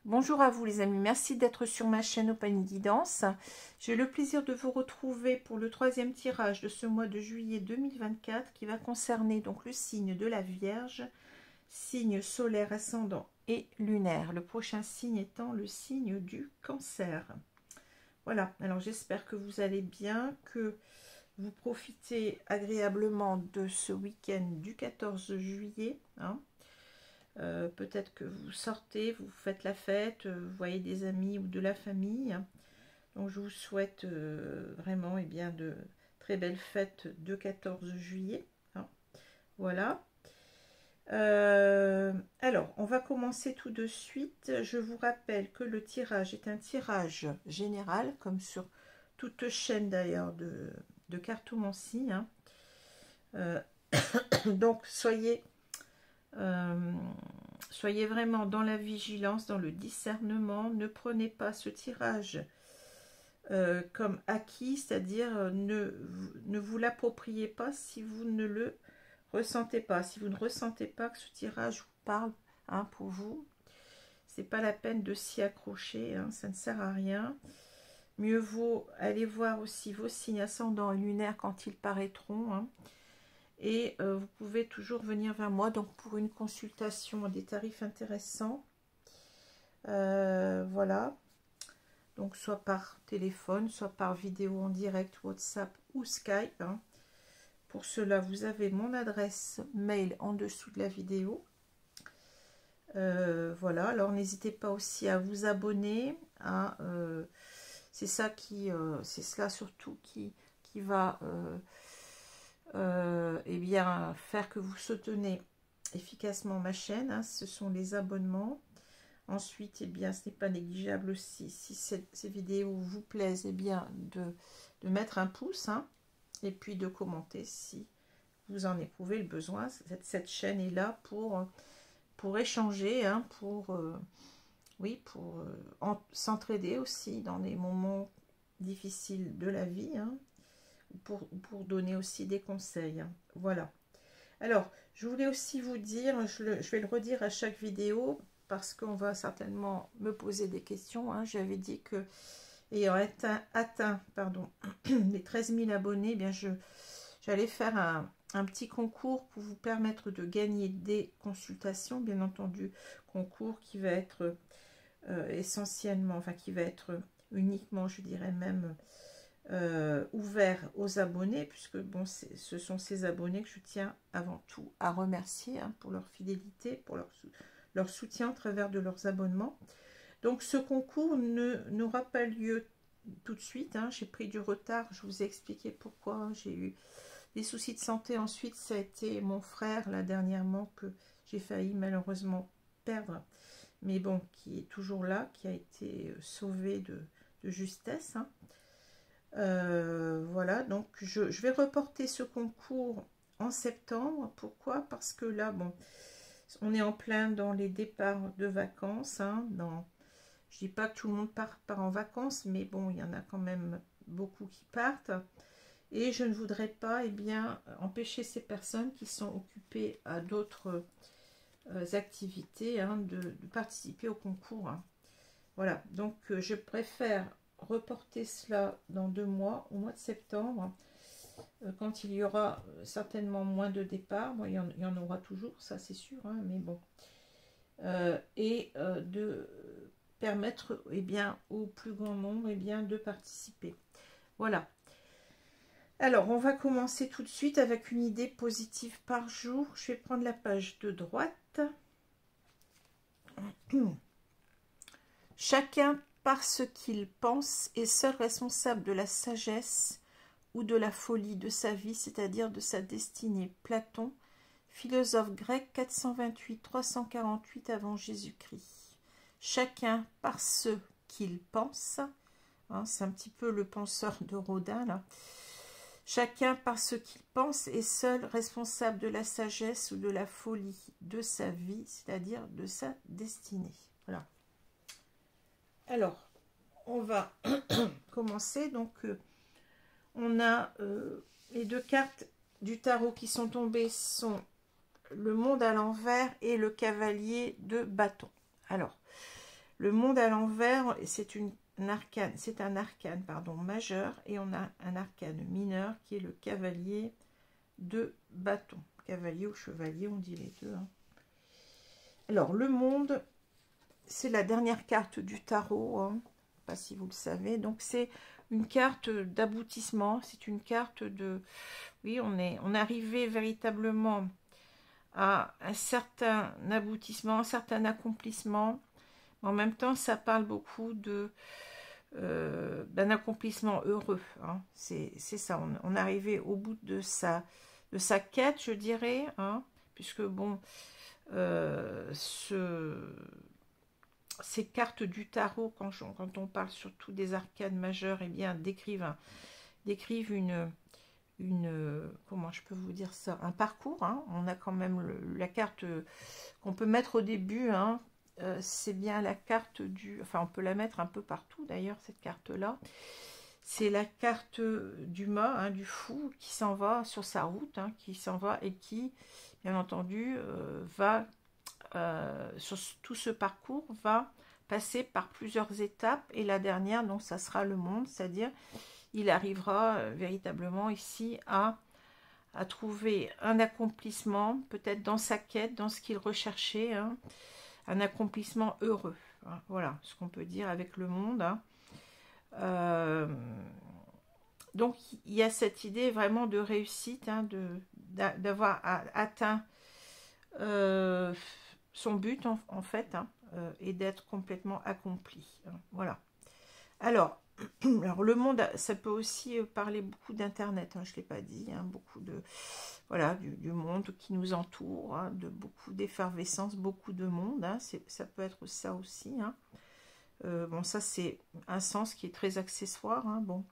Bonjour à vous les amis, merci d'être sur ma chaîne Opanie Guidance. J'ai le plaisir de vous retrouver pour le troisième tirage de ce mois de juillet 2024 qui va concerner donc le signe de la Vierge, signe solaire, ascendant et lunaire. Le prochain signe étant le signe du Cancer. Voilà, alors j'espère que vous allez bien, que vous profitez agréablement de ce week-end du 14 juillet. Peut-être que vous sortez, vous faites la fête, vous voyez des amis ou de la famille. Donc je vous souhaite vraiment bien de très belles fêtes de 14 juillet. Voilà. Alors, on va commencer tout de suite. Je vous rappelle que le tirage est un tirage général, comme sur toute chaîne d'ailleurs de cartomancie. Donc soyez vraiment dans la vigilance, dans le discernement. Ne prenez pas ce tirage comme acquis, c'est-à-dire ne vous l'appropriez pas si vous ne le ressentez pas. Si vous ne ressentez pas que ce tirage vous parle pour vous, c'est pas la peine de s'y accrocher, ça ne sert à rien. Mieux vaut aller voir aussi vos signes ascendants et lunaires quand ils paraîtront. Et vous pouvez toujours venir vers moi donc pour une consultation à des tarifs intéressants. Voilà, donc soit par téléphone, soit par vidéo en direct, WhatsApp ou Skype. Pour cela, vous avez mon adresse mail en dessous de la vidéo. Voilà, alors n'hésitez pas aussi à vous abonner. C'est cela surtout qui va faire que vous soutenez efficacement ma chaîne, ce sont les abonnements. Ensuite, ce n'est pas négligeable aussi, si ces vidéos vous plaisent, de mettre un pouce, et puis de commenter si vous en éprouvez le besoin. Cette chaîne est là pour échanger, pour s'entraider aussi dans des moments difficiles de la vie, pour donner aussi des conseils. Voilà. Alors, je voulais aussi vous dire, je vais le redire à chaque vidéo, parce qu'on va certainement me poser des questions. J'avais dit que, ayant atteint les 13 000 abonnés, j'allais faire un petit concours pour vous permettre de gagner des consultations, bien entendu, concours qui va être essentiellement, qui va être uniquement, je dirais même, ouvert aux abonnés, puisque ce sont ces abonnés que je tiens avant tout à remercier pour leur fidélité, pour leur soutien à travers de leurs abonnements. Donc ce concours n'aura pas lieu tout de suite, j'ai pris du retard, je vous ai expliqué pourquoi. J'ai eu des soucis de santé. Ensuite, ça a été mon frère là dernièrement que j'ai failli malheureusement perdre, mais bon, qui est toujours là, qui a été sauvé de justesse. Voilà, donc je vais reporter ce concours en septembre. Pourquoi? Parce que là, on est en plein dans les départs de vacances. Je dis pas que tout le monde part en vacances, mais bon, il y en a quand même beaucoup qui partent. Et je ne voudrais pas empêcher ces personnes qui sont occupées à d'autres activités de participer au concours. Voilà, donc je préfère reporter cela dans 2 mois, au mois de septembre, quand il y aura certainement moins de départs. Il y en aura toujours, ça c'est sûr, mais bon. De permettre au plus grand nombre de participer. Voilà. Alors, on va commencer tout de suite avec une idée positive par jour. Je vais prendre la page de droite. Chacun, par ce qu'il pense, est seul responsable de la sagesse ou de la folie de sa vie, c'est-à-dire de sa destinée. Platon, philosophe grec, 428-348 avant Jésus-Christ. Chacun par ce qu'il pense, hein, c'est un petit peu le penseur de Rodin, là. Chacun par ce qu'il pense est seul responsable de la sagesse ou de la folie de sa vie, c'est-à-dire de sa destinée. Voilà. Alors, on va commencer. Donc, on a les deux cartes du tarot qui sont tombées sont le monde à l'envers et le cavalier de bâton. Alors, le monde à l'envers, c'est un arcane pardon, majeur, et on a un arcane mineur qui est le cavalier de bâton. Cavalier ou chevalier, on dit les deux. Hein. Alors, le monde, c'est la dernière carte du tarot, hein. Je ne sais pas si vous le savez. Donc, c'est une carte d'aboutissement, c'est une carte de... Oui, on est arrivé véritablement à un certain aboutissement, un certain accomplissement. En même temps, ça parle beaucoup de d'un accomplissement heureux. Hein. C'est ça, on est arrivé au bout de sa quête, je dirais, hein, puisque bon, ces cartes du tarot, quand on parle surtout des arcanes majeures, eh bien, décrivent une comment je peux vous dire ça, un parcours. Hein. On a quand même la carte qu'on peut mettre au début, hein. C'est bien la carte du... Enfin, on peut la mettre un peu partout, d'ailleurs, cette carte-là. C'est la carte du mât, hein, du fou, qui s'en va sur sa route, hein, qui s'en va et qui, bien entendu, va, sur tout ce parcours, va passer par plusieurs étapes. Et la dernière, donc, ça sera le monde, c'est-à-dire, il arrivera véritablement ici à trouver un accomplissement, peut-être dans sa quête, dans ce qu'il recherchait, hein, un accomplissement heureux. Hein, voilà ce qu'on peut dire avec le monde. Hein. Donc, il y a cette idée vraiment de réussite, hein, d'avoir atteint son but, en fait, hein, et d'être complètement accompli. Hein, voilà. Alors, le monde, ça peut aussi parler beaucoup d'Internet, hein, je ne l'ai pas dit, hein, beaucoup de... Voilà, du monde qui nous entoure, hein, de beaucoup d'effervescence, beaucoup de monde, hein, ça peut être ça aussi. Hein. Bon, ça c'est un sens qui est très accessoire. Hein, bon,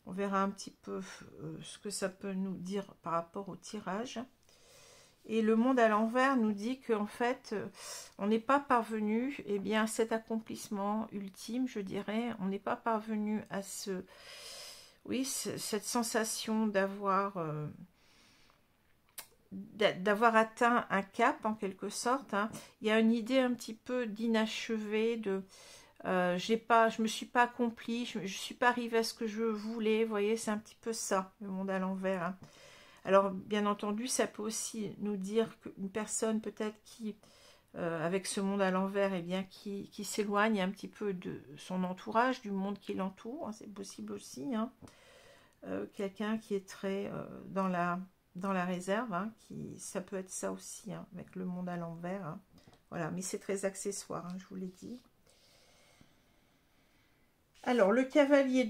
on verra un petit peu ce que ça peut nous dire par rapport au tirage. Et le monde à l'envers nous dit qu'en fait, on n'est pas parvenu, eh bien, à cet accomplissement ultime, je dirais, on n'est pas parvenu à cette sensation d'avoir atteint un cap en quelque sorte. Hein. Il y a une idée un petit peu d'inachevé, de je me suis pas accomplie, je suis pas arrivée à ce que je voulais. Vous voyez, c'est un petit peu ça, le monde à l'envers. Hein. Alors, bien entendu, ça peut aussi nous dire qu'une personne peut-être qui, avec ce monde à l'envers, eh bien, qui s'éloigne un petit peu de son entourage, du monde qui l'entoure. Hein, c'est possible aussi. Hein. Quelqu'un qui est très dans la réserve, hein, ça peut être ça aussi, hein, avec le monde à l'envers. Hein. Voilà, mais c'est très accessoire, hein, je vous l'ai dit. Alors, le cavalier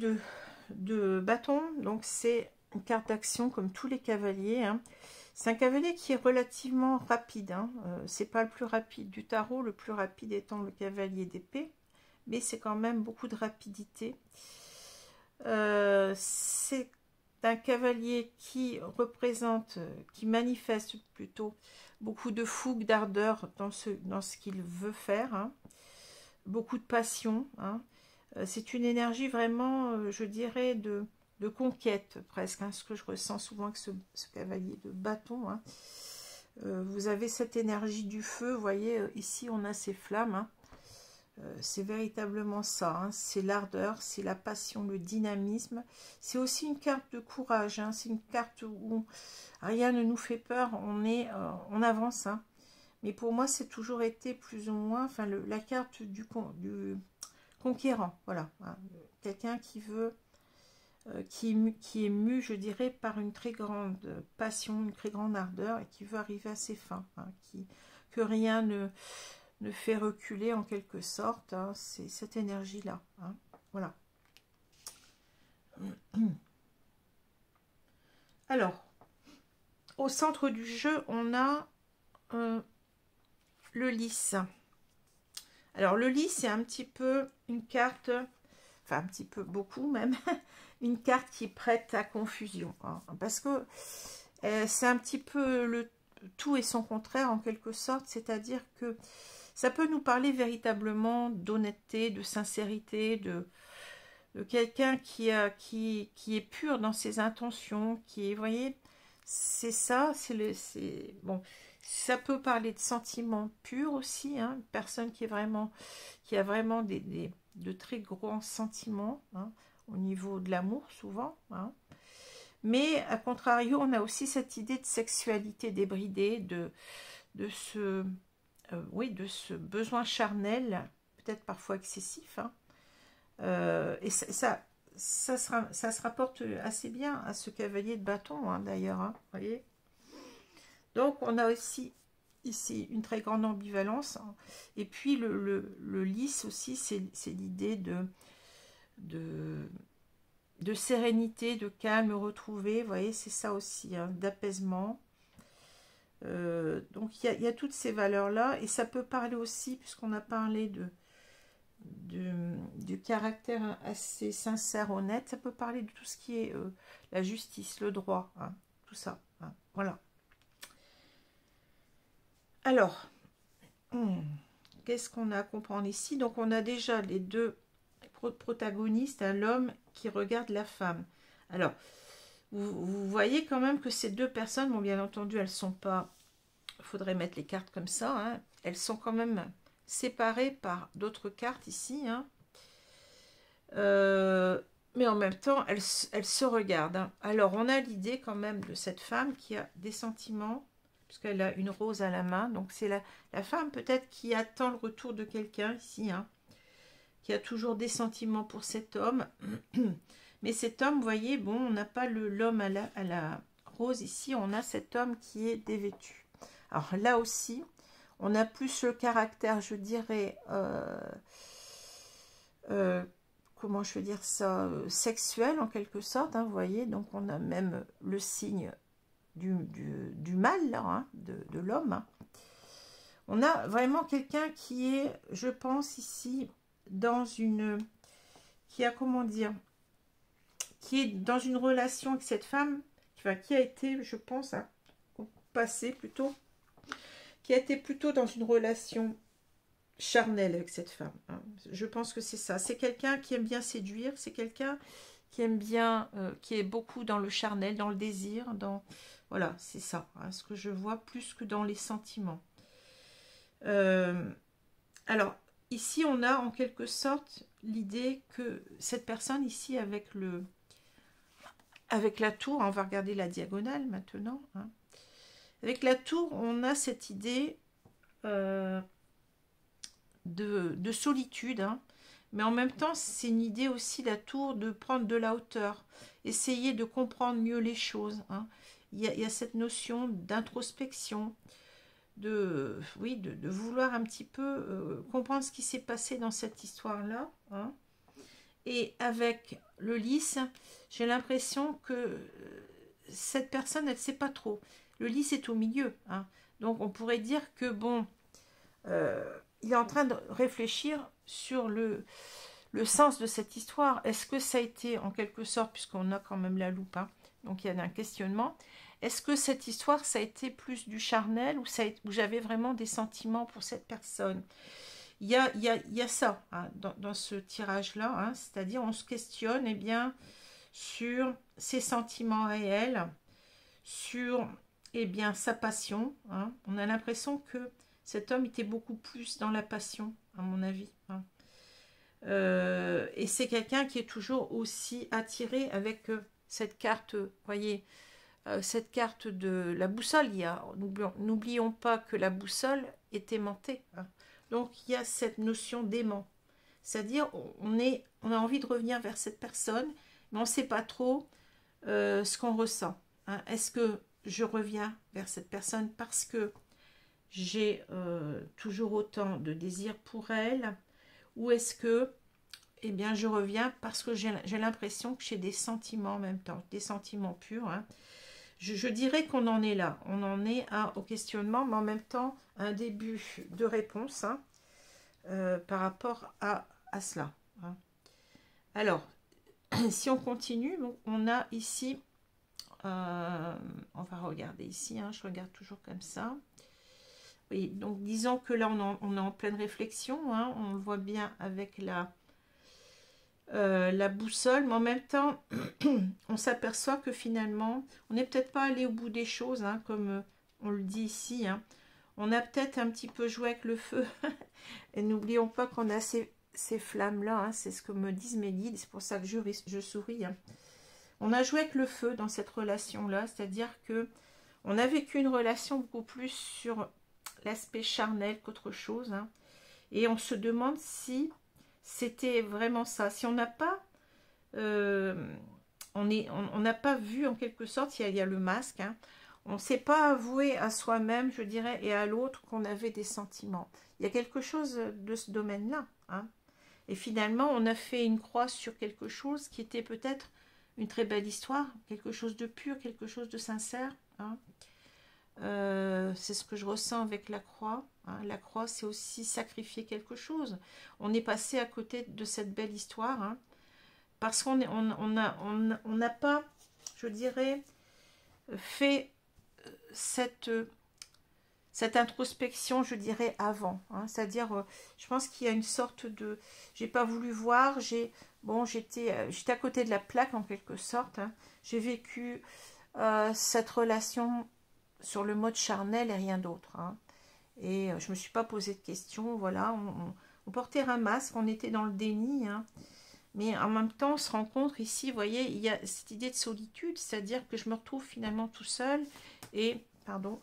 de bâton, donc c'est une carte d'action comme tous les cavaliers. Hein. C'est un cavalier qui est relativement rapide. Hein. C'est pas le plus rapide du tarot, le plus rapide étant le cavalier d'épée, mais c'est quand même beaucoup de rapidité. C'est un cavalier qui représente, qui manifeste plutôt beaucoup de fougue, d'ardeur dans ce qu'il veut faire, hein. Beaucoup de passion. Hein. C'est une énergie vraiment, je dirais, de conquête presque, hein, ce que je ressens souvent avec ce cavalier de bâton. Hein. Vous avez cette énergie du feu, vous voyez, ici on a ces flammes. Hein. C'est véritablement ça, hein. C'est l'ardeur, c'est la passion, le dynamisme. C'est aussi une carte de courage, hein. C'est une carte où rien ne nous fait peur, on avance. Hein. Mais pour moi, c'est toujours été plus ou moins, enfin, la carte du conquérant, voilà. Hein. Quelqu'un qui veut, qui est mu, je dirais, par une très grande passion, une très grande ardeur, et qui veut arriver à ses fins, hein. Que rien ne fait reculer en quelque sorte, hein, c'est cette énergie-là. Hein, voilà. Alors, au centre du jeu, on a le lys. Alors, le lys, c'est un petit peu une carte, enfin un petit peu, beaucoup même, une carte qui prête à confusion. Hein, parce que c'est un petit peu le tout et son contraire en quelque sorte, c'est-à-dire que ça peut nous parler véritablement d'honnêteté, de sincérité, de quelqu'un qui est pur dans ses intentions, qui est, vous voyez, c'est ça, bon, ça peut parler de sentiments purs aussi, hein, une personne qui a vraiment de très gros sentiments, hein, au niveau de l'amour souvent, hein. Mais à contrario, on a aussi cette idée de sexualité débridée, oui, de ce besoin charnel, peut-être parfois excessif, hein. Et ça se rapporte assez bien à ce cavalier de bâton, hein, d'ailleurs, hein, voyez. Donc, on a aussi ici une très grande ambivalence. Hein. Et puis, le lys aussi, c'est l'idée de sérénité, de calme retrouvé. Vous voyez, c'est ça aussi, hein, d'apaisement. Donc, il y a toutes ces valeurs-là. Et ça peut parler aussi, puisqu'on a parlé du caractère assez sincère, honnête, ça peut parler de tout ce qui est la justice, le droit, hein, tout ça, hein, voilà. Alors, qu'est-ce qu'on a à comprendre ici? Donc on a déjà les deux protagonistes, hein, l'homme qui regarde la femme. Alors, vous voyez quand même que ces deux personnes, bon, bien entendu, elles sont pas, il faudrait mettre les cartes comme ça, hein, elles sont quand même séparées par d'autres cartes ici, hein. Mais en même temps, elles se regardent, hein. Alors, on a l'idée quand même de cette femme qui a des sentiments, puisqu'elle a une rose à la main. Donc, c'est la femme peut-être qui attend le retour de quelqu'un ici, hein, qui a toujours des sentiments pour cet homme. Mais cet homme, vous voyez, bon, on n'a pas l'homme à la rose ici, on a cet homme qui est dévêtu. Alors là aussi, on a plus le caractère, je dirais, comment je veux dire ça, sexuel en quelque sorte, hein, vous voyez, donc on a même le signe du mâle, là, hein, de l'homme. Hein. On a vraiment quelqu'un qui est, je pense ici, qui a, comment dire, qui est dans une relation avec cette femme, enfin, qui a été, je pense, hein, au passé plutôt, qui a été plutôt dans une relation charnelle avec cette femme. Hein. Je pense que c'est ça. C'est quelqu'un qui aime bien séduire, c'est quelqu'un qui aime bien, qui est beaucoup dans le charnel, dans le désir, voilà, c'est ça, hein, ce que je vois plus que dans les sentiments. Alors, ici, on a en quelque sorte l'idée que cette personne ici, avec la tour, on va regarder la diagonale maintenant, hein. Avec la tour, on a cette idée de solitude, hein. Mais en même temps, c'est une idée aussi, la tour, de prendre de la hauteur, essayer de comprendre mieux les choses, hein. Il y a cette notion d'introspection, oui, de vouloir un petit peu comprendre ce qui s'est passé dans cette histoire-là, hein. Et avec le lys, j'ai l'impression que cette personne, elle ne sait pas trop. Le lys est au milieu, hein. Donc on pourrait dire que, bon, il est en train de réfléchir sur le sens de cette histoire. Est-ce que ça a été, en quelque sorte, puisqu'on a quand même la loupe, hein, donc il y a un questionnement, est-ce que cette histoire, ça a été plus du charnel, ou j'avais vraiment des sentiments pour cette personne? Il y a ça, hein, dans ce tirage-là, hein, c'est-à-dire on se questionne, eh bien, sur ses sentiments réels, sur, eh bien, sa passion, hein. On a l'impression que cet homme était beaucoup plus dans la passion, à mon avis, hein. Et c'est quelqu'un qui est toujours aussi attiré avec cette carte, voyez, cette carte de la boussole. N'oublions pas que la boussole est aimantée, hein. Donc il y a cette notion d'aimant, c'est-à-dire on a envie de revenir vers cette personne, mais on ne sait pas trop ce qu'on ressent, hein. Est-ce que je reviens vers cette personne parce que j'ai toujours autant de désir pour elle, ou est-ce que, eh bien, je reviens parce que j'ai l'impression que j'ai des sentiments en même temps, des sentiments purs, hein. je dirais qu'on en est là. On en est au questionnement, mais en même temps, un début de réponse hein, par rapport à cela. Hein. Alors, si on continue, on a ici, on va regarder ici, hein, je regarde toujours comme ça. Oui, donc disons que là, on est en pleine réflexion, hein, on le voit bien avec la boussole, mais en même temps, on s'aperçoit que finalement, on n'est peut-être pas allé au bout des choses, hein, comme on le dit ici. Hein. On a peut-être un petit peu joué avec le feu. Et n'oublions pas qu'on a ces flammes-là, hein, c'est ce que me disent mes guides, c'est pour ça que je souris. Hein. On a joué avec le feu dans cette relation-là, c'est-à-dire que on a vécu une relation beaucoup plus sur l'aspect charnel qu'autre chose. Hein. Et on se demande si c'était vraiment ça. Si on n'a pas, on n'a pas vu en quelque sorte, il y a le masque, hein, on ne s'est pas avoué à soi-même, je dirais, et à l'autre qu'on avait des sentiments. Il y a quelque chose de ce domaine-là. Hein. Et finalement, on a fait une croix sur quelque chose qui était peut-être une très belle histoire, quelque chose de pur, quelque chose de sincère. Hein. C'est ce que je ressens avec la croix. Hein. La croix, c'est aussi sacrifier quelque chose. On est passé à côté de cette belle histoire, hein, parce qu'on n'a pas, je dirais, fait cette introspection, je dirais, avant. Hein. C'est-à-dire, je pense qu'il y a une sorte de... J'ai pas voulu voir, j'étais à côté de la plaque en quelque sorte. Hein. J'ai vécu cette relation sur le mode charnel et rien d'autre. Hein. Et je me suis pas posé de questions. Voilà, on portait un masque, on était dans le déni. Hein. Mais en même temps, on se rencontre ici, vous voyez, il y a cette idée de solitude, c'est-à-dire que je me retrouve finalement tout seul et, pardon,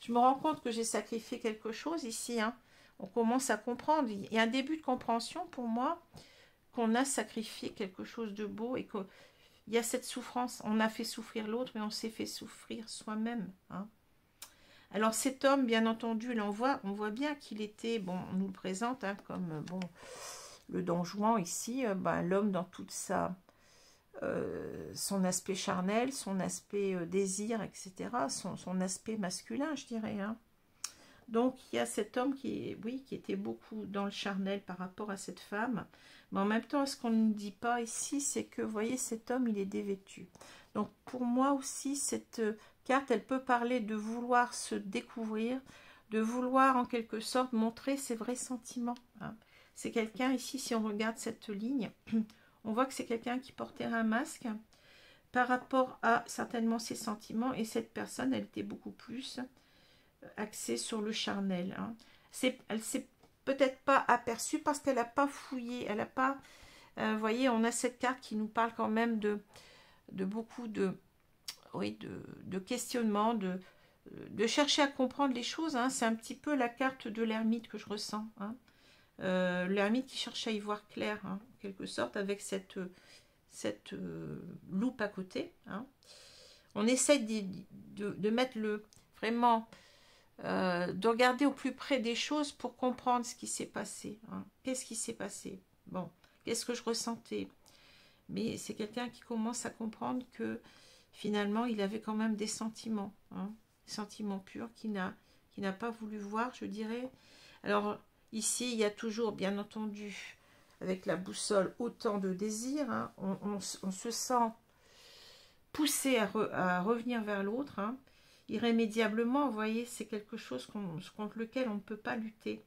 je me rends compte que j'ai sacrifié quelque chose ici. Hein. On commence à comprendre. Il y a un début de compréhension pour moi qu'on a sacrifié quelque chose de beau et qu'il y a cette souffrance. On a fait souffrir l'autre, mais on s'est fait souffrir soi-même. Hein. Alors cet homme, bien entendu, on voit bien qu'il était, bon, on nous le présente hein, comme, bon, le Don Juan ici, l'homme dans toute son aspect charnel, son aspect désir, etc., son aspect masculin, je dirais. Hein. Donc, il y a cet homme qui était beaucoup dans le charnel par rapport à cette femme. Mais en même temps, ce qu'on ne dit pas ici, c'est que, vous voyez, cet homme, il est dévêtu. Donc, pour moi aussi, cette carte, elle peut parler de vouloir se découvrir, de vouloir, en quelque sorte, montrer ses vrais sentiments. Hein. C'est quelqu'un, ici, si on regarde cette ligne, on voit que c'est quelqu'un qui portait un masque par rapport à, certainement, ses sentiments. Et cette personne, elle était beaucoup plus axée sur le charnel. Hein. Elle s'est peut-être pas aperçue parce qu'elle n'a pas fouillé. Elle n'a pas... vous voyez, on a cette carte qui nous parle quand même de beaucoup de questionnements, de chercher à comprendre les choses. Hein. C'est un petit peu la carte de l'ermite que je ressens. Hein. L'ermite qui cherche à y voir clair, hein, en quelque sorte, avec cette loupe à côté. Hein. On essaie de mettre vraiment, de regarder au plus près des choses pour comprendre ce qui s'est passé. Hein. Qu'est-ce qui s'est passé? Bon, qu'est-ce que je ressentais? Mais c'est quelqu'un qui commence à comprendre que finalement, il avait quand même des sentiments, hein, des sentiments purs qu'il n'a pas voulu voir, je dirais. Alors, ici, il y a toujours, bien entendu, avec la boussole, autant de désirs. Hein. On se sent poussé à revenir vers l'autre. Hein. Irrémédiablement, vous voyez, c'est quelque chose contre lequel on ne peut pas lutter.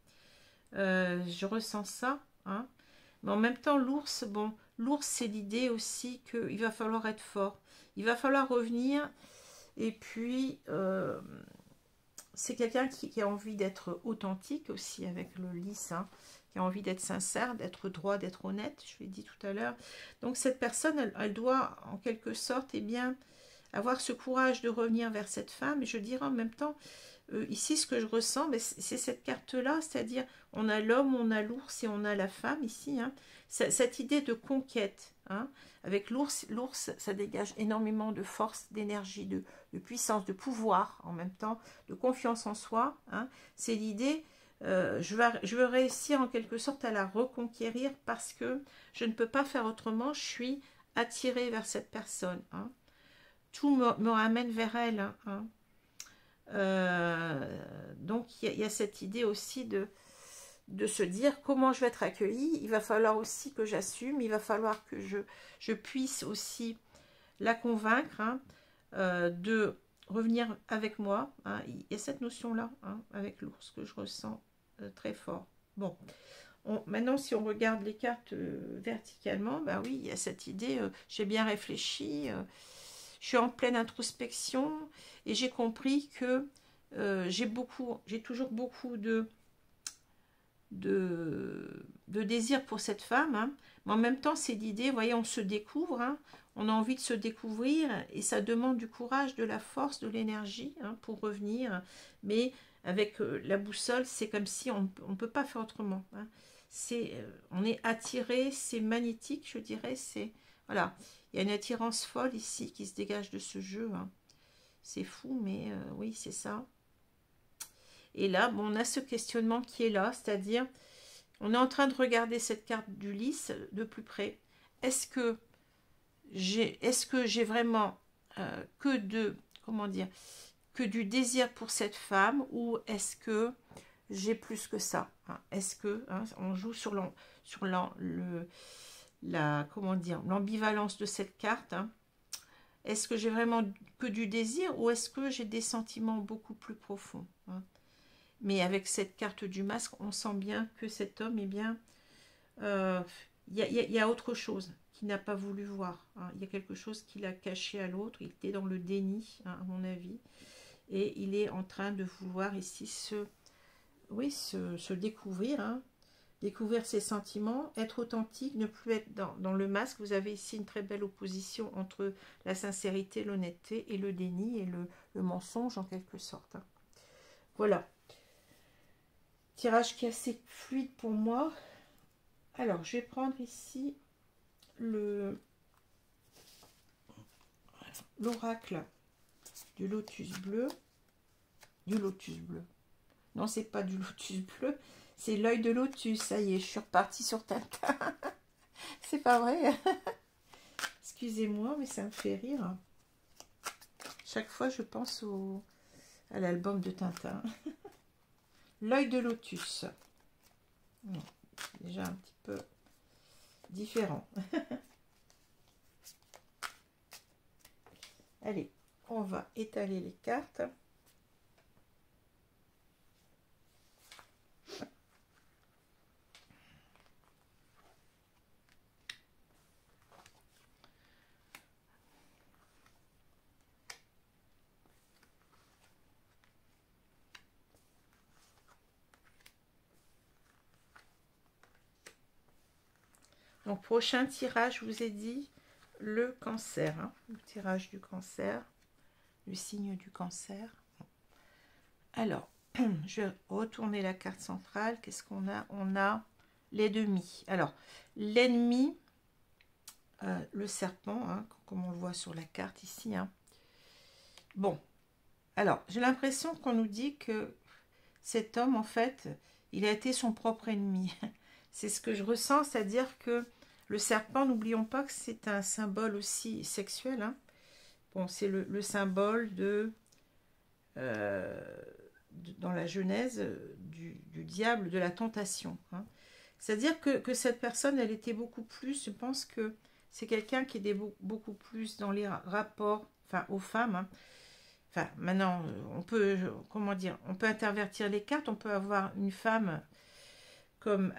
Je ressens ça. Hein. Mais en même temps, l'ours, bon, l'ours, c'est l'idée aussi qu'il va falloir être fort. Il va falloir revenir. Et puis... c'est quelqu'un qui a envie d'être authentique aussi avec le lys, hein, qui a envie d'être sincère, d'être droit, d'être honnête, je l'ai dit tout à l'heure. Donc cette personne, elle doit en quelque sorte bien, avoir ce courage de revenir vers cette femme. Et je dirais en même temps, ici ce que je ressens, c'est cette carte-là, c'est-à-dire on a l'homme, on a l'ours et on a la femme ici. Hein, cette idée de conquête. Hein, avec l'ours, ça dégage énormément de force, d'énergie, de puissance, de pouvoir en même temps, de confiance en soi. Hein. C'est l'idée, je veux réussir en quelque sorte à la reconquérir parce que je ne peux pas faire autrement, je suis attirée vers cette personne. Hein. tout me ramène vers elle. Hein. Donc, il y a cette idée aussi de se dire comment je vais être accueillie. Il va falloir aussi que j'assume, il va falloir que je puisse aussi la convaincre hein, de revenir avec moi. Hein. Il y a cette notion-là hein, avec l'ours que je ressens très fort. Bon, maintenant si on regarde les cartes verticalement, bah oui, il y a cette idée, j'ai bien réfléchi, je suis en pleine introspection et j'ai compris que j'ai toujours beaucoup de désir pour cette femme, hein. Mais en même temps, c'est l'idée, vous voyez, on se découvre, hein. On a envie de se découvrir et ça demande du courage, de la force, de l'énergie hein, pour revenir. Mais avec la boussole, c'est comme si on ne peut pas faire autrement. Hein. On est attiré, c'est magnétique, je dirais. Voilà, il y a une attirance folle ici qui se dégage de ce jeu. Hein. C'est fou, mais oui, c'est ça. Et là, bon, on a ce questionnement qui est là, c'est-à-dire, on est en train de regarder cette carte d'Ulysse de plus près. Est-ce que j'ai vraiment comment dire, que du désir pour cette femme ou est-ce que j'ai plus que ça hein? Est-ce que hein, on joue sur comment dire, l'ambivalence de cette carte hein? Est-ce que j'ai vraiment que du désir ou est-ce que j'ai des sentiments beaucoup plus profonds hein? Mais avec cette carte du masque, on sent bien que cet homme, eh bien, y a autre chose qu'il n'a pas voulu voir. Hein. Il y a quelque chose qu'il a caché à l'autre. Il était dans le déni, hein, à mon avis. Et il est en train de vouloir ici se découvrir. Hein. Découvrir ses sentiments, être authentique, ne plus être dans le masque. Vous avez ici une très belle opposition entre la sincérité, l'honnêteté et le déni et le mensonge en quelque sorte. Hein. Voilà. Tirage qui est assez fluide pour moi. Alors, je vais prendre ici l'oracle du lotus bleu. Du lotus bleu. Non, c'est pas du lotus bleu. C'est l'œil de lotus. Ça y est, je suis repartie sur Tintin. C'est pas vrai. Excusez-moi, mais ça me fait rire. Chaque fois, je pense à l'album de Tintin. L'œil de lotus. Non, déjà un petit peu différent. Allez, on va étaler les cartes. Donc, prochain tirage, je vous ai dit, le cancer. Hein, le tirage du cancer, le signe du cancer. Alors, je vais retourner la carte centrale. Qu'est-ce qu'on a? On a l'ennemi. Alors, l'ennemi, le serpent, hein, comme on le voit sur la carte ici. Hein. Bon, alors, j'ai l'impression qu'on nous dit que cet homme, en fait, il a été son propre ennemi. C'est ce que je ressens, c'est-à-dire que le serpent, n'oublions pas que c'est un symbole aussi sexuel. Hein. Bon, c'est le symbole dans la Genèse du diable, de la tentation. Hein. C'est-à-dire que cette personne, elle était beaucoup plus, je pense que c'est quelqu'un qui était beaucoup plus dans les rapports, enfin, aux femmes. Hein. Enfin, maintenant, on peut, comment dire, on peut intervertir les cartes, on peut avoir une femme comme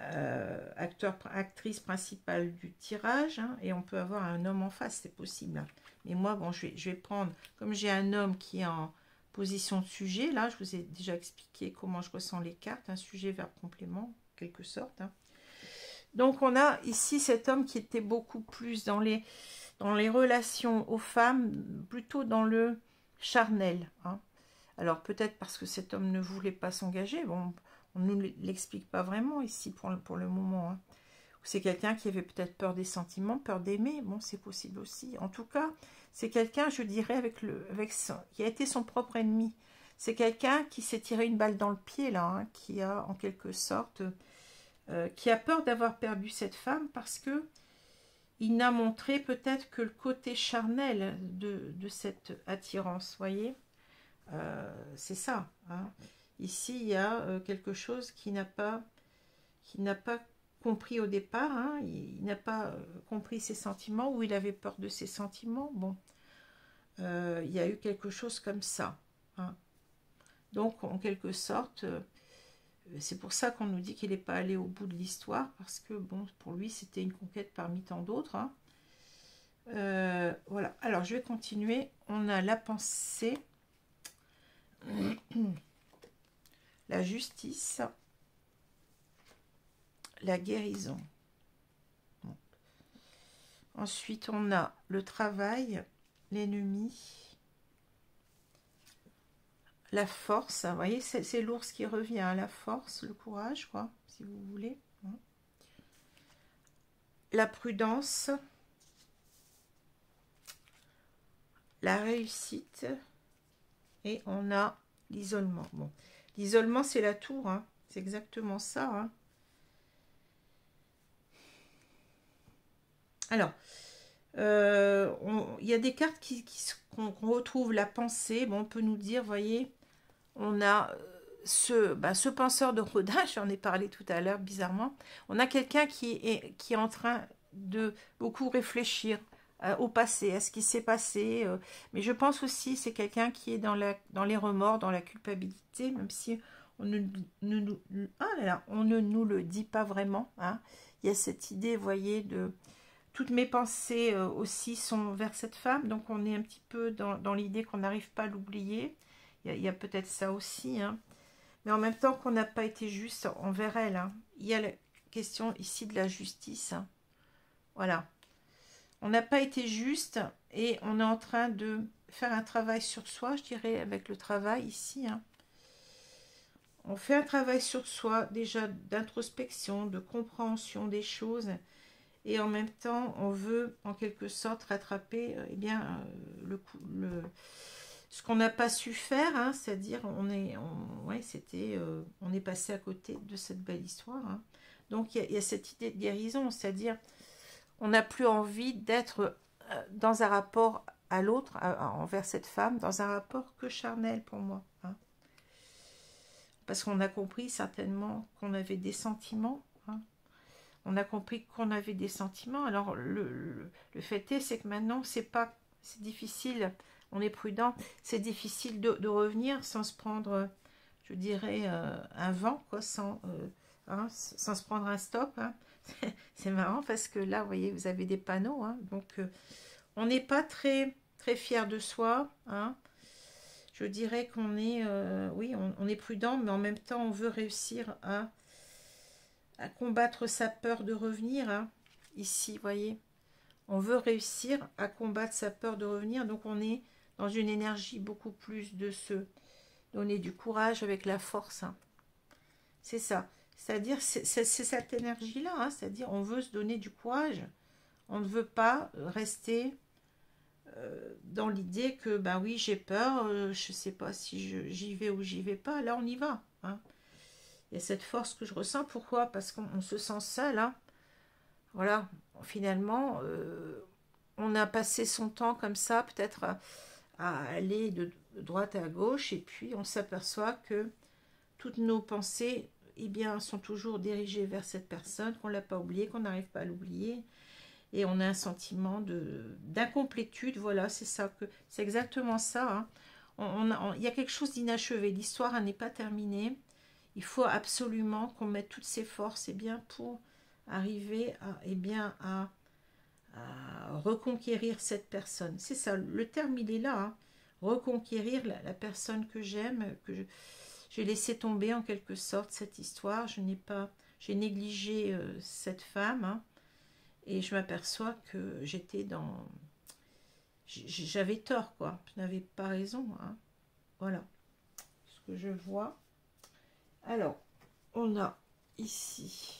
actrice principale du tirage, hein, et on peut avoir un homme en face, c'est possible. Hein. Mais moi, bon, je vais prendre, comme j'ai un homme qui est en position de sujet, là, je vous ai déjà expliqué comment je ressens les cartes, un sujet, verbe, complément, en quelque sorte. Hein. Donc, on a ici cet homme qui était beaucoup plus dans les relations aux femmes, plutôt dans le charnel. Hein. Alors, peut-être parce que cet homme ne voulait pas s'engager, bon, on ne nous l'explique pas vraiment ici pour le moment. Hein. C'est quelqu'un qui avait peut-être peur des sentiments, peur d'aimer. Bon, c'est possible aussi. En tout cas, c'est quelqu'un, je dirais, qui a été son propre ennemi. C'est quelqu'un qui s'est tiré une balle dans le pied, là, hein, qui a, en quelque sorte, qui a peur d'avoir perdu cette femme parce que il n'a montré peut-être que le côté charnel de cette attirance, voyez. C'est ça. Hein. Ici, il y a quelque chose qui n'a pas compris au départ. Hein. Il n'a pas compris ses sentiments, ou il avait peur de ses sentiments. Bon, il y a eu quelque chose comme ça. Hein. Donc, en quelque sorte, c'est pour ça qu'on nous dit qu'il n'est pas allé au bout de l'histoire, parce que, bon, pour lui, c'était une conquête parmi tant d'autres. Hein. Voilà. Alors, je vais continuer. On a la pensée, la justice, la guérison. Bon. Ensuite, on a le travail, l'ennemi, la force. Vous voyez, c'est l'ours qui revient, hein, la force, le courage, quoi, si vous voulez. Hein. La prudence, la réussite, et on a l'isolement. Bon, l'isolement, c'est la tour, hein. C'est exactement ça. Hein. Alors, il y a des cartes qu'on retrouve la pensée. Bon, on peut nous dire, voyez, on a ce penseur de rodage, j'en ai parlé tout à l'heure, bizarrement. On a quelqu'un qui est en train de beaucoup réfléchir au passé, à ce qui s'est passé. Mais je pense aussi c'est quelqu'un qui est dans les remords, dans la culpabilité, même si on on ne nous le dit pas vraiment. Hein. Il y a cette idée, vous voyez, de... Toutes mes pensées aussi sont vers cette femme, donc on est un petit peu dans l'idée qu'on n'arrive pas à l'oublier. Il y a peut-être ça aussi, hein. Mais en même temps qu'on n'a pas été juste envers elle. Hein. Il y a la question ici de la justice. Hein. Voilà. On n'a pas été juste et on est en train de faire un travail sur soi, je dirais, avec le travail ici. Hein. On fait un travail sur soi, déjà d'introspection, de compréhension des choses. Et en même temps, on veut en quelque sorte rattraper eh bien, ce qu'on n'a pas su faire, hein, c'est-à-dire on est passé à côté de cette belle histoire. Hein. Donc il y a cette idée de guérison, c'est-à-dire on n'a plus envie d'être dans un rapport à l'autre, envers cette femme, dans un rapport que charnel pour moi. Hein. Parce qu'on a compris certainement qu'on avait des sentiments. Hein. On a compris qu'on avait des sentiments. Alors, le fait est, c'est que maintenant, c'est difficile, on est prudent, c'est difficile de revenir sans se prendre, je dirais, un vent, quoi, sans se prendre un stop. Hein. C'est marrant parce que là, vous voyez, vous avez des panneaux. Hein, donc, on n'est pas très, très fier de soi. Hein. Je dirais qu'on est, oui, on est prudent, mais en même temps, on veut réussir à combattre sa peur de revenir. Hein. Ici, vous voyez, on veut réussir à combattre sa peur de revenir. Donc, on est dans une énergie beaucoup plus de se donner du courage avec la force. Hein. C'est ça. C'est-à-dire, c'est cette énergie-là. Hein. C'est-à-dire, on veut se donner du courage. On ne veut pas rester dans l'idée que, ben oui, j'ai peur, je ne sais pas si j'y vais ou j'y vais pas. Là, on y va. Hein. Il y a cette force que je ressens. Pourquoi? Parce qu'on se sent seul. Hein. Voilà. Finalement, on a passé son temps comme ça, peut-être à aller de droite à gauche, et puis on s'aperçoit que toutes nos pensées eh bien, sont toujours dirigées vers cette personne, qu'on ne l'a pas oubliée, qu'on n'arrive pas à l'oublier. Et on a un sentiment d'incomplétude. Voilà, c'est exactement ça. Hein. Il y a quelque chose d'inachevé. L'histoire n'est pas terminée. Il faut absolument qu'on mette toutes ses forces pour arriver à reconquérir cette personne. C'est ça, le terme il est là. Hein. Reconquérir la personne que j'aime, que j'ai laissé tomber en quelque sorte cette histoire. J'ai négligé cette femme. Hein, et je m'aperçois que j'avais tort, quoi. Je n'avais pas raison. Hein. Voilà ce que je vois. Alors, on a ici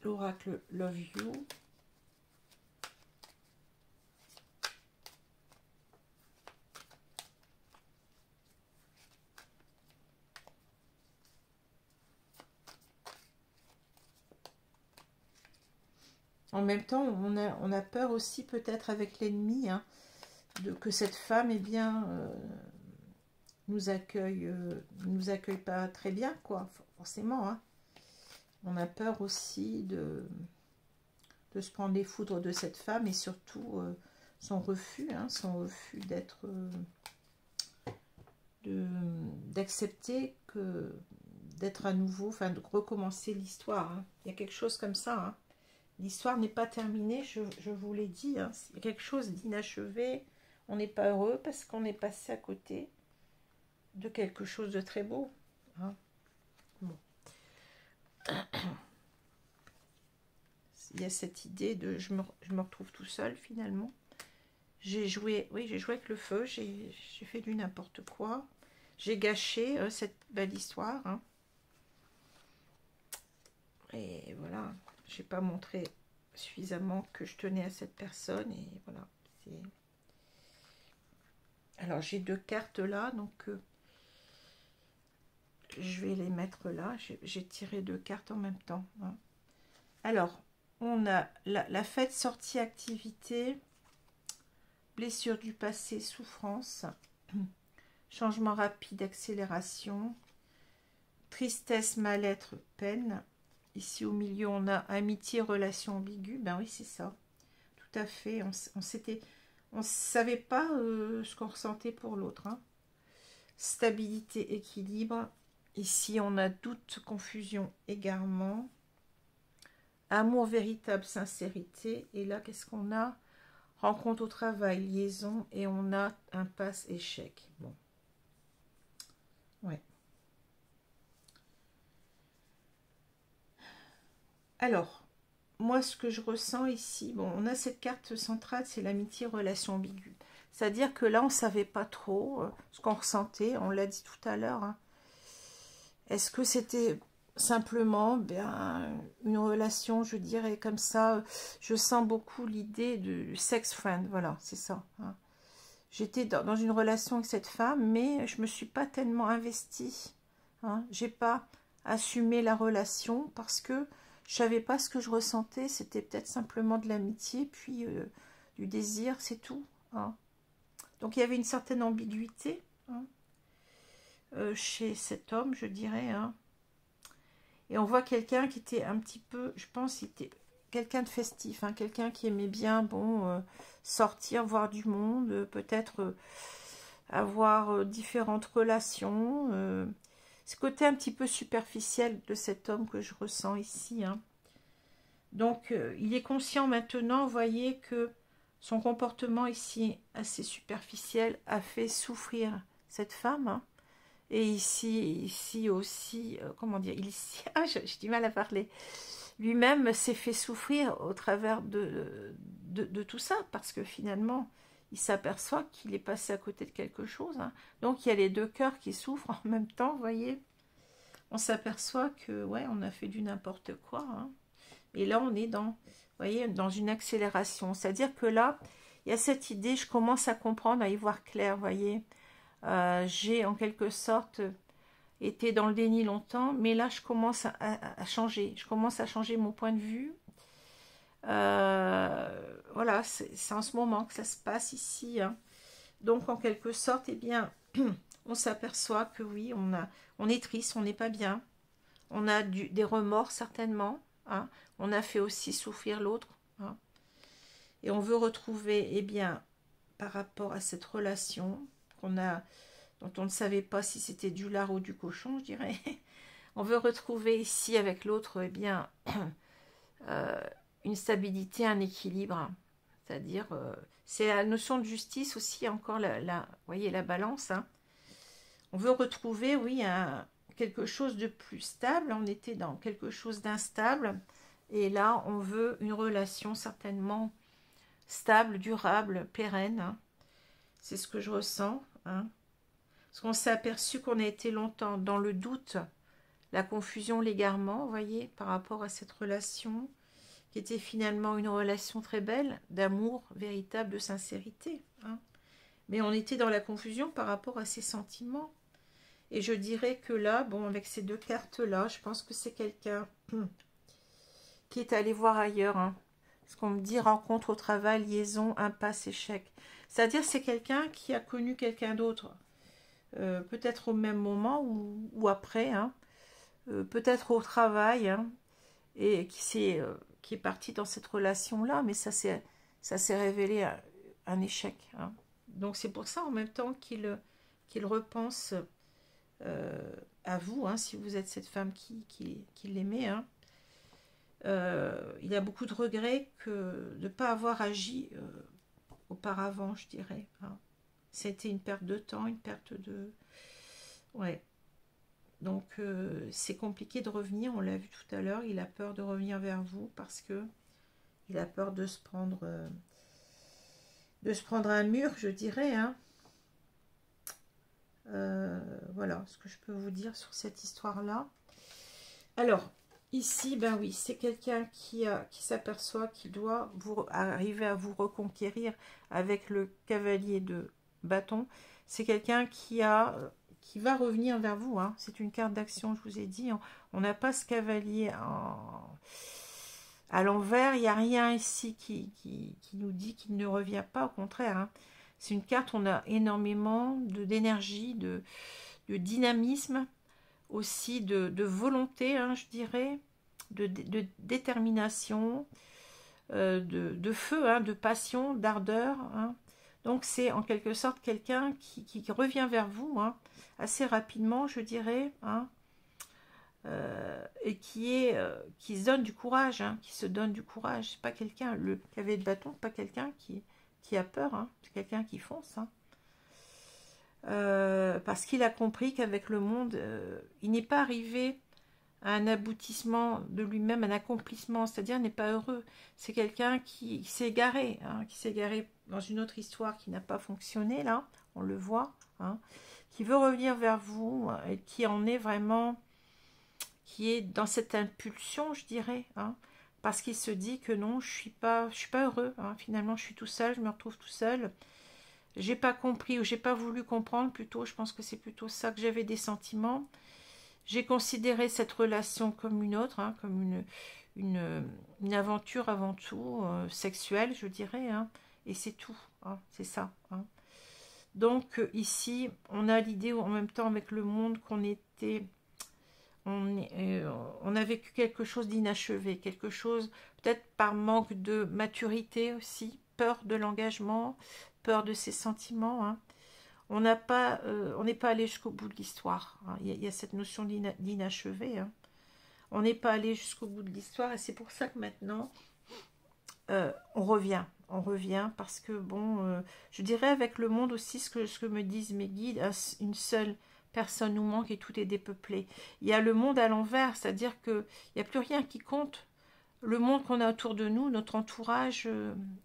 l'oracle Love You. En même temps, on a peur aussi peut-être avec l'ennemi, hein, que cette femme, eh bien, nous accueille pas très bien, quoi, forcément. Hein. On a peur aussi de se prendre les foudres de cette femme et surtout son refus d'être, d'accepter d'être à nouveau, enfin de recommencer l'histoire. Hein. Il y a quelque chose comme ça. Hein. L'histoire n'est pas terminée, je vous l'ai dit. Hein. Il y a quelque chose d'inachevé. On n'est pas heureux parce qu'on est passé à côté de quelque chose de très beau. Hein. Bon. Il y a cette idée de je me retrouve tout seul finalement. J'ai joué, oui, j'ai joué avec le feu, j'ai fait du n'importe quoi. J'ai gâché cette belle histoire. Hein. Et voilà, j'ai pas montré suffisamment que je tenais à cette personne. Et voilà. Alors j'ai 2 cartes là, donc je vais les mettre là. J'ai tiré 2 cartes en même temps. Hein. Alors, on a la fête, sortie, activité, blessure du passé, souffrance, changement rapide, accélération, tristesse, mal-être, peine. Ici au milieu, on a amitié, relation ambiguë. Ben oui, c'est ça. Tout à fait. On savait pas ce qu'on ressentait pour l'autre. Hein. Stabilité, équilibre. Ici, on a doute, confusion, égarement. Amour véritable, sincérité. Et là, qu'est-ce qu'on a? Rencontre au travail, liaison. Et on a impasse, échec. Bon. Ouais. Alors, moi, ce que je ressens ici, bon, on a cette carte centrale, c'est l'amitié, relation ambiguë. C'est-à-dire que là, on ne savait pas trop ce qu'on ressentait, on l'a dit tout à l'heure. Hein. Est-ce que c'était simplement une relation, je dirais comme ça, je sens beaucoup l'idée du sex friend, voilà, c'est ça. Hein. J'étais dans une relation avec cette femme, mais je ne me suis pas tellement investie. Hein. Je n'ai pas assumé la relation parce que je savais pas ce que je ressentais, c'était peut-être simplement de l'amitié, puis du désir, c'est tout. Hein. Donc il y avait une certaine ambiguïté hein, chez cet homme, je dirais. Hein. Et on voit quelqu'un qui était un petit peu, je pense, c'était quelqu'un de festif, hein, quelqu'un qui aimait bien, bon, sortir, voir du monde, peut-être avoir différentes relations. Ce côté un petit peu superficiel de cet homme que je ressens ici. Hein. Donc, il est conscient maintenant, vous voyez, que son comportement ici, assez superficiel, a fait souffrir cette femme. Hein. Et ici aussi, comment dire, ici, j'ai du mal à parler. Lui-même s'est fait souffrir au travers de tout ça, parce que finalement, il s'aperçoit qu'il est passé à côté de quelque chose. Hein. Donc, il y a les 2 cœurs qui souffrent en même temps, vous voyez. On s'aperçoit que, ouais, on a fait du n'importe quoi. Hein. Et là, on est vous voyez, dans une accélération. C'est-à-dire que là, il y a cette idée, je commence à comprendre, à y voir clair, vous voyez. J'ai en quelque sorte été dans le déni longtemps, mais là, je commence à changer. Je commence à changer mon point de vue. Voilà, c'est en ce moment que ça se passe ici. Hein. Donc, en quelque sorte, eh bien, on s'aperçoit que oui, on est triste, on n'est pas bien. On a des remords, certainement. Hein. On a fait aussi souffrir l'autre. Hein. Et on veut retrouver, eh bien, par rapport à cette relation dont on ne savait pas si c'était du lard ou du cochon, je dirais. On veut retrouver ici avec l'autre, eh bien, une stabilité, un équilibre. C'est-à-dire, c'est la notion de justice aussi, encore, vous voyez, la balance. Hein. On veut retrouver, oui, quelque chose de plus stable. On était dans quelque chose d'instable. Et là, on veut une relation certainement stable, durable, pérenne. Hein. C'est ce que je ressens. Hein. Parce qu'on s'est aperçu qu'on a été longtemps dans le doute, la confusion, l'égarement, vous voyez, par rapport à cette relation, qui était finalement une relation très belle, d'amour véritable, de sincérité. Hein. Mais on était dans la confusion par rapport à ses sentiments. Et je dirais que là, bon, avec ces 2 cartes-là, je pense que c'est quelqu'un qui est allé voir ailleurs. Hein. Ce qu'on me dit, rencontre au travail, liaison, impasse, échec. C'est-à-dire c'est quelqu'un qui a connu quelqu'un d'autre. Peut-être au même moment ou après. Hein. Peut-être au travail. Hein, et qui est parti dans cette relation-là. Mais ça s'est révélé un échec. Hein. Donc c'est pour ça en même temps qu'il repense à vous, hein, si vous êtes cette femme qui l'aimait. Hein. Il a beaucoup de regrets de ne pas avoir agi auparavant, je dirais. Hein. C'était une perte de temps, une perte de... Ouais. Donc, c'est compliqué de revenir, on l'a vu tout à l'heure. Il a peur de revenir vers vous parce que il a peur de se prendre un mur, je dirais. Hein. Voilà ce que je peux vous dire sur cette histoire-là. Alors, ici, ben oui, c'est quelqu'un qui s'aperçoit qu'il doit arriver à vous reconquérir avec le cavalier de bâton. C'est quelqu'un qui va revenir vers vous. Hein. C'est une carte d'action, je vous ai dit. On n'a pas ce cavalier à l'envers. Il n'y a rien ici qui nous dit qu'il ne revient pas. Au contraire, hein. C'est une carte, on a énormément d'énergie, de dynamisme, aussi de volonté, hein, je dirais, de détermination, de feu, hein, de passion, d'ardeur. Hein. Donc c'est en quelque sorte quelqu'un qui revient vers vous, hein, assez rapidement, je dirais, hein, et qui se donne du courage, hein, qui se donne du courage. C'est pas quelqu'un, le cavalier de bâton, pas quelqu'un qui a peur, hein, c'est quelqu'un qui fonce. Hein. Parce qu'il a compris qu'avec le monde, il n'est pas arrivé à un aboutissement de lui-même, un accomplissement, c'est-à-dire n'est pas heureux. C'est quelqu'un qui s'est égaré, hein, qui s'est égaré dans une autre histoire qui n'a pas fonctionné, là, on le voit, hein, qui veut revenir vers vous et qui en est vraiment, qui est dans cette impulsion, je dirais, hein, parce qu'il se dit que non, je suis pas heureux, hein, finalement, je suis tout seul, je me retrouve tout seul. J'ai pas compris ou j'ai pas voulu comprendre, plutôt, je pense que c'est plutôt ça, que j'avais des sentiments. J'ai considéré cette relation comme une autre, hein, comme une aventure avant tout, sexuelle, je dirais, hein, et c'est tout, hein, c'est ça. Hein. Donc ici, on a l'idée en même temps avec le monde qu'on on a vécu quelque chose d'inachevé, quelque chose peut-être par manque de maturité aussi, peur de l'engagement, peur de ses sentiments. Hein. On n'est pas allé jusqu'au bout de l'histoire. Hein. Il y a cette notion d'inachevé. Hein. On n'est pas allé jusqu'au bout de l'histoire et c'est pour ça que maintenant, on revient. On revient parce que, bon, je dirais avec le monde aussi ce que me disent mes guides, une seule personne nous manque et tout est dépeuplé. Il y a le monde à l'envers, c'est-à-dire qu'il n'y a plus rien qui compte. Le monde qu'on a autour de nous, notre entourage,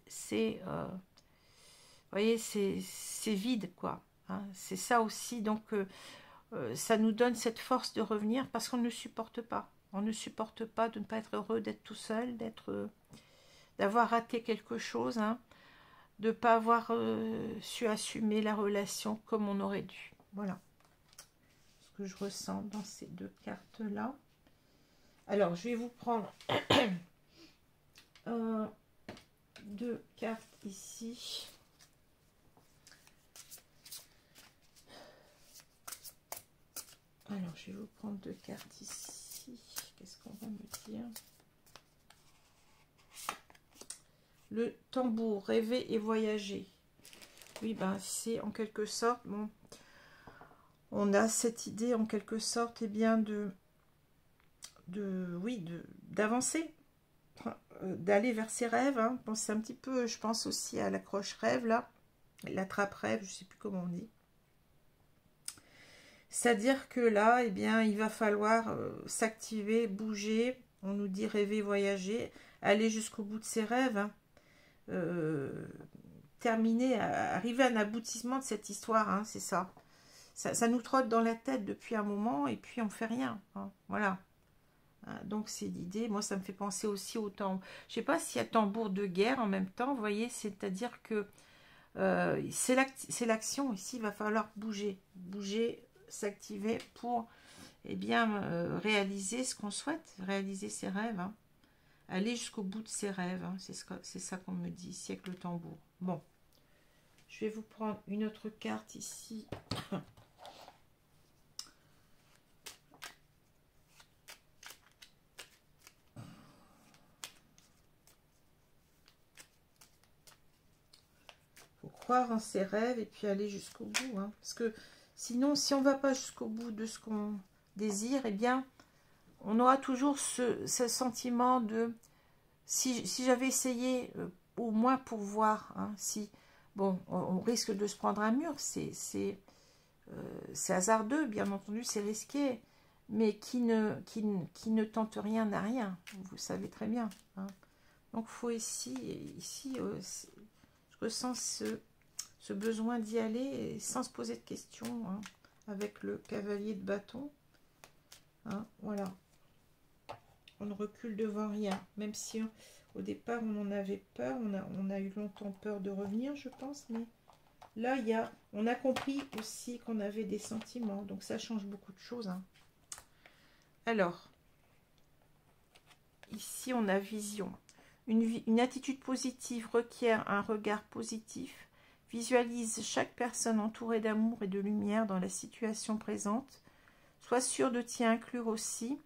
c'est... vous voyez, c'est vide, quoi. Hein, c'est ça aussi, donc ça nous donne cette force de revenir parce qu'on ne supporte pas. On ne supporte pas de ne pas être heureux, d'être tout seul, d'avoir raté quelque chose, hein, de ne pas avoir su assumer la relation comme on aurait dû. Voilà ce que je ressens dans ces deux cartes-là. Alors, je vais vous prendre deux cartes ici. Alors, je vais vous prendre deux cartes ici. Qu'est-ce qu'on va me dire? Le tambour, rêver et voyager. Oui, ben, c'est en quelque sorte, bon, on a cette idée en quelque sorte, eh bien, d'avancer, d'aller vers ses rêves. Hein. Bon, c'est un petit peu, je pense aussi à l'accroche-rêve, là, l'attrape-rêve, je ne sais plus comment on dit. C'est-à-dire que là, eh bien, il va falloir s'activer, bouger. On nous dit rêver, voyager, aller jusqu'au bout de ses rêves. Hein. Terminer, arriver à un aboutissement de cette histoire. Hein, c'est ça. Ça nous trotte dans la tête depuis un moment et puis on fait rien. Hein, voilà. Hein, donc c'est l'idée. Moi, ça me fait penser aussi au tambour. Je sais pas s'il y a tambour de guerre en même temps. Vous voyez, c'est-à-dire que c'est l'action. Ici, il va falloir bouger. Bouger, s'activer pour réaliser ce qu'on souhaite, réaliser ses rêves, hein, aller jusqu'au bout de ses rêves. Hein. C'est ça qu'on me dit ici avec le tambour. Bon, je vais vous prendre une autre carte ici. Croire en ses rêves et puis aller jusqu'au bout. Hein. Parce que sinon, si on ne va pas jusqu'au bout de ce qu'on désire, eh bien, on aura toujours ce sentiment de... Si j'avais essayé, au moins pour voir, hein, si... Bon, on risque de se prendre un mur, c'est hasardeux, bien entendu, c'est risqué. Mais qui ne tente rien n'a rien. Vous le savez très bien. Hein. Donc, il faut ici je ressens ce besoin d'y aller sans se poser de questions, hein, avec le cavalier de bâton. Hein, voilà. On ne recule devant rien, même si au départ on en avait peur, on a eu longtemps peur de revenir, je pense, mais là on a compris aussi qu'on avait des sentiments, donc ça change beaucoup de choses. Hein. Alors, ici on a vision. Une attitude positive requiert un regard positif. Visualise chaque personne entourée d'amour et de lumière dans la situation présente. Sois sûr de t'y inclure aussi.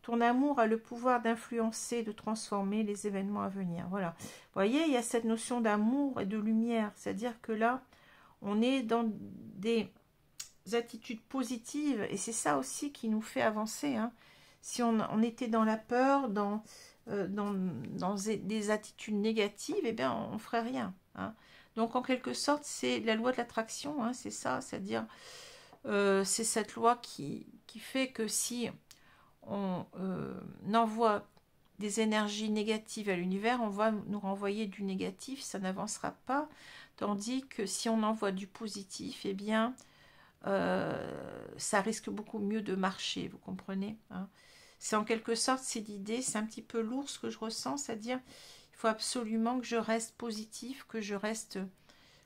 Ton amour a le pouvoir d'influencer, de transformer les événements à venir. Voilà. Vous voyez, il y a cette notion d'amour et de lumière. C'est-à-dire que là, on est dans des attitudes positives. Et c'est ça aussi qui nous fait avancer. Hein. Si on était dans la peur, dans des attitudes négatives, eh bien, on ne ferait rien. Hein. Donc, en quelque sorte, c'est la loi de l'attraction, hein, c'est ça, c'est-à-dire, c'est cette loi qui fait que si on envoie des énergies négatives à l'univers, on va nous renvoyer du négatif, ça n'avancera pas, tandis que si on envoie du positif, eh bien, ça risque beaucoup mieux de marcher, vous comprenez, hein. C'est en quelque sorte, c'est l'idée, c'est un petit peu lourd ce que je ressens, c'est-à-dire il faut absolument que je reste positif, que je reste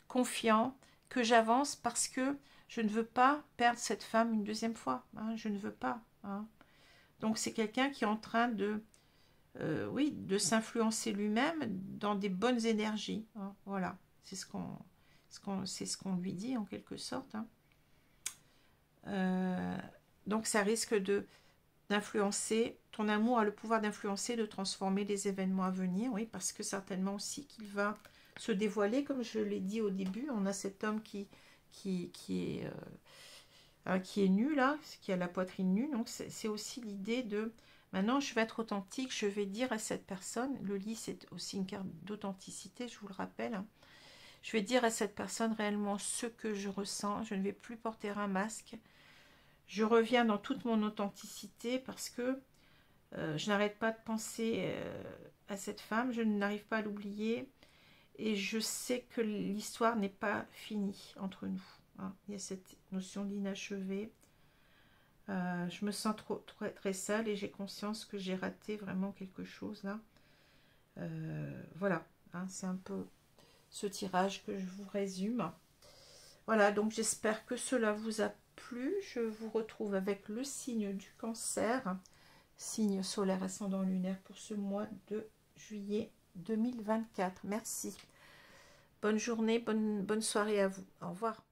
confiant, que j'avance parce que je ne veux pas perdre cette femme une deuxième fois. Hein, je ne veux pas. Hein. Donc c'est quelqu'un qui est en train de, oui, de s'influencer lui-même dans des bonnes énergies. Hein, voilà, c'est ce qu'on lui dit en quelque sorte. Hein. Donc ça risque d'influencer, ton amour a le pouvoir d'influencer, de transformer les événements à venir, oui, parce que certainement aussi qu'il va se dévoiler, comme je l'ai dit au début, on a cet homme qui est nu là, qui a la poitrine nue, donc c'est aussi l'idée de, maintenant je vais être authentique, je vais dire à cette personne, le lit c'est aussi une carte d'authenticité, je vous le rappelle, hein, je vais dire à cette personne réellement ce que je ressens, je ne vais plus porter un masque, je reviens dans toute mon authenticité parce que je n'arrête pas de penser à cette femme, je n'arrive pas à l'oublier et je sais que l'histoire n'est pas finie entre nous. Hein. Il y a cette notion d'inachevé. Je me sens très seule et j'ai conscience que j'ai raté vraiment quelque chose là. Voilà, hein, c'est un peu ce tirage que je vous résume. Voilà, donc j'espère que cela vous a plu. Je vous retrouve avec le signe du Cancer, signe solaire ascendant lunaire pour ce mois de juillet 2024. Merci. Bonne journée, bonne soirée à vous. Au revoir.